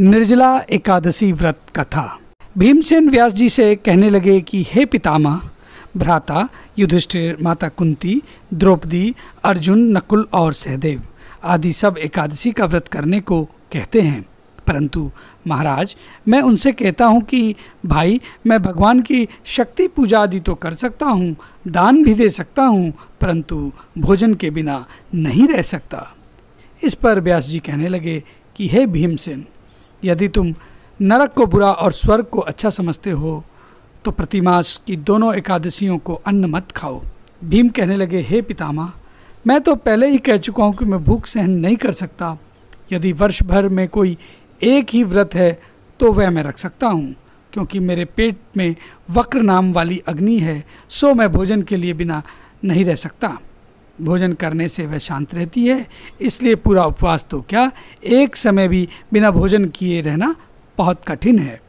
निर्जला एकादशी व्रत कथा। भीमसेन व्यास जी से कहने लगे कि हे पितामह, भ्राता युधिष्ठिर, माता कुंती, द्रौपदी, अर्जुन, नकुल और सहदेव आदि सब एकादशी का व्रत करने को कहते हैं, परंतु महाराज मैं उनसे कहता हूँ कि भाई मैं भगवान की शक्ति पूजा आदि तो कर सकता हूँ, दान भी दे सकता हूँ, परंतु भोजन के बिना नहीं रह सकता। इस पर व्यास जी कहने लगे कि हे भीमसेन, यदि तुम नरक को बुरा और स्वर्ग को अच्छा समझते हो तो प्रतिमास की दोनों एकादशियों को अन्न मत खाओ। भीम कहने लगे, हे पितामह, मैं तो पहले ही कह चुका हूँ कि मैं भूख सहन नहीं कर सकता। यदि वर्ष भर में कोई एक ही व्रत है तो वह मैं रख सकता हूँ, क्योंकि मेरे पेट में वक्र नाम वाली अग्नि है, सो मैं भोजन के लिए बिना नहीं रह सकता। भोजन करने से वह शांत रहती है, इसलिए पूरा उपवास तो क्या, एक समय भी बिना भोजन किए रहना बहुत कठिन है।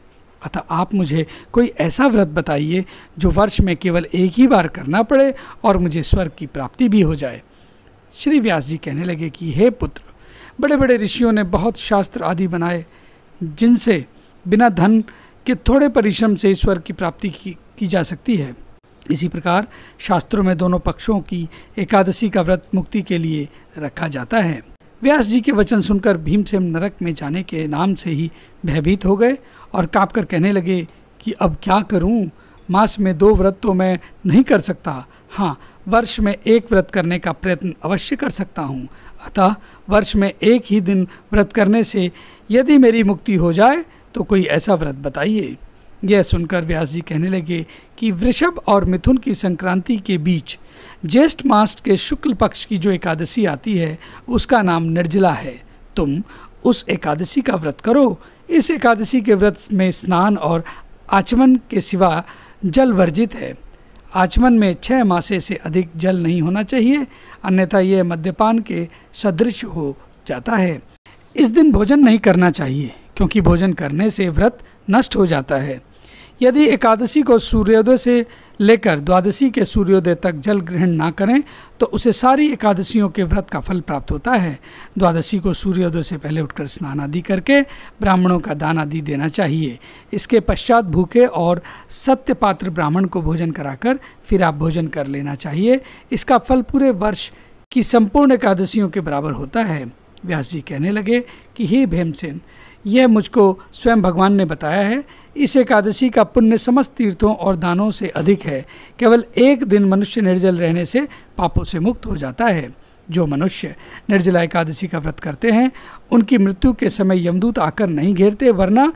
अतः आप मुझे कोई ऐसा व्रत बताइए जो वर्ष में केवल एक ही बार करना पड़े और मुझे स्वर्ग की प्राप्ति भी हो जाए। श्री व्यास जी कहने लगे कि हे पुत्र, बड़े बड़े ऋषियों ने बहुत शास्त्र आदि बनाए जिनसे बिना धन के थोड़े परिश्रम से ईश्वर की प्राप्ति की जा सकती है। इसी प्रकार शास्त्रों में दोनों पक्षों की एकादशी का व्रत मुक्ति के लिए रखा जाता है। व्यास जी के वचन सुनकर भीमसेन नरक में जाने के नाम से ही भयभीत हो गए और कांपकर कहने लगे कि अब क्या करूं, मास में 2 व्रत तो मैं नहीं कर सकता, हाँ वर्ष में एक व्रत करने का प्रयत्न अवश्य कर सकता हूँ। अतः वर्ष में एक ही दिन व्रत करने से यदि मेरी मुक्ति हो जाए तो कोई ऐसा व्रत बताइए। यह सुनकर व्यास जी कहने लगे कि वृषभ और मिथुन की संक्रांति के बीच ज्येष्ठ मास के शुक्ल पक्ष की जो एकादशी आती है उसका नाम निर्जला है। तुम उस एकादशी का व्रत करो। इस एकादशी के व्रत में स्नान और आचमन के सिवा जल वर्जित है। आचमन में 6 मासे से अधिक जल नहीं होना चाहिए, अन्यथा यह मद्यपान के सदृश हो जाता है। इस दिन भोजन नहीं करना चाहिए, क्योंकि भोजन करने से व्रत नष्ट हो जाता है। यदि एकादशी को सूर्योदय से लेकर द्वादशी के सूर्योदय तक जल ग्रहण ना करें तो उसे सारी एकादशियों के व्रत का फल प्राप्त होता है। द्वादशी को सूर्योदय से पहले उठकर स्नान आदि करके ब्राह्मणों का दान आदि देना चाहिए। इसके पश्चात भूखे और सत्य पात्र ब्राह्मण को भोजन कराकर फिर आप भोजन कर लेना चाहिए। इसका फल पूरे वर्ष की संपूर्ण एकादशियों के बराबर होता है। व्यास जी कहने लगे कि हे भीमसेन, यह मुझको स्वयं भगवान ने बताया है। इस एकादशी का पुण्य समस्त तीर्थों और दानों से अधिक है। केवल एक दिन मनुष्य निर्जल रहने से पापों से मुक्त हो जाता है। जो मनुष्य निर्जला एकादशी का व्रत करते हैं उनकी मृत्यु के समय यमदूत आकर नहीं घेरते, वरना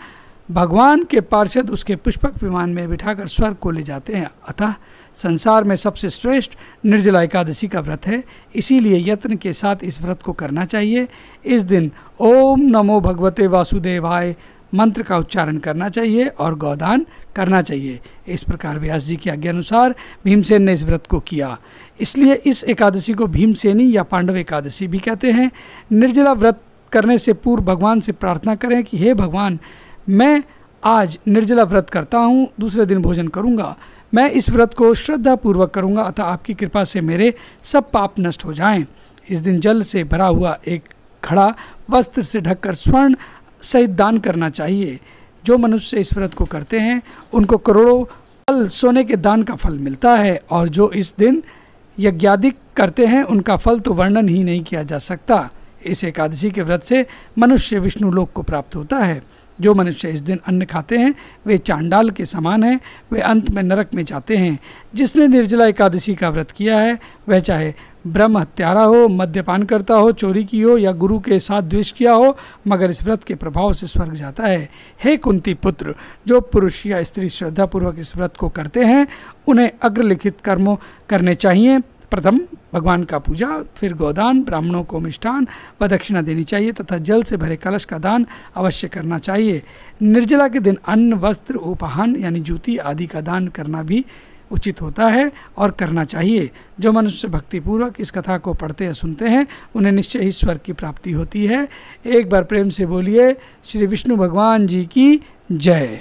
भगवान के पार्षद उसके पुष्पक विमान में बिठाकर स्वर्ग को ले जाते हैं। अतः संसार में सबसे श्रेष्ठ निर्जला एकादशी का व्रत है, इसीलिए यत्न के साथ इस व्रत को करना चाहिए। इस दिन ओम नमो भगवते वासुदेवाय मंत्र का उच्चारण करना चाहिए और गौदान करना चाहिए। इस प्रकार व्यास जी की आज्ञा अनुसार भीमसेन ने इस व्रत को किया। इसलिए इस एकादशी को भीमसेनी या पांडव एकादशी भी कहते हैं। निर्जला व्रत करने से पूर्व भगवान से प्रार्थना करें कि हे भगवान, मैं आज निर्जला व्रत करता हूँ, दूसरे दिन भोजन करूँगा। मैं इस व्रत को श्रद्धापूर्वक करूँगा, अतः आपकी कृपा से मेरे सब पाप नष्ट हो जाएं। इस दिन जल से भरा हुआ एक घड़ा वस्त्र से ढककर स्वर्ण सहित दान करना चाहिए। जो मनुष्य इस व्रत को करते हैं उनको करोड़ों फल सोने के दान का फल मिलता है, और जो इस दिन यज्ञादि करते हैं उनका फल तो वर्णन ही नहीं किया जा सकता। इस एकादशी के व्रत से मनुष्य विष्णु लोक को प्राप्त होता है। जो मनुष्य इस दिन अन्न खाते हैं वे चांडाल के समान हैं, वे अंत में नरक में जाते हैं। जिसने निर्जला एकादशी का व्रत किया है वह चाहे ब्रह्म हत्यारा हो, मद्यपान करता हो, चोरी की हो या गुरु के साथ द्वेष किया हो, मगर इस व्रत के प्रभाव से स्वर्ग जाता है। हे कुंती पुत्र, जो पुरुष या स्त्री श्रद्धापूर्वक इस व्रत को करते हैं उन्हें अग्रलिखित कर्मों करने चाहिए। प्रथम भगवान का पूजा, फिर गोदान, ब्राह्मणों को मिष्ठान व दक्षिणा देनी चाहिए तथा जल से भरे कलश का दान अवश्य करना चाहिए। निर्जला के दिन अन्न, वस्त्र, उपहान यानी जूती आदि का दान करना भी उचित होता है और करना चाहिए। जो मनुष्य भक्तिपूर्वक इस कथा को पढ़ते या सुनते हैं उन्हें निश्चय ही स्वर्ग की प्राप्ति होती है। एक बार प्रेम से बोलिए श्री विष्णु भगवान जी की जय।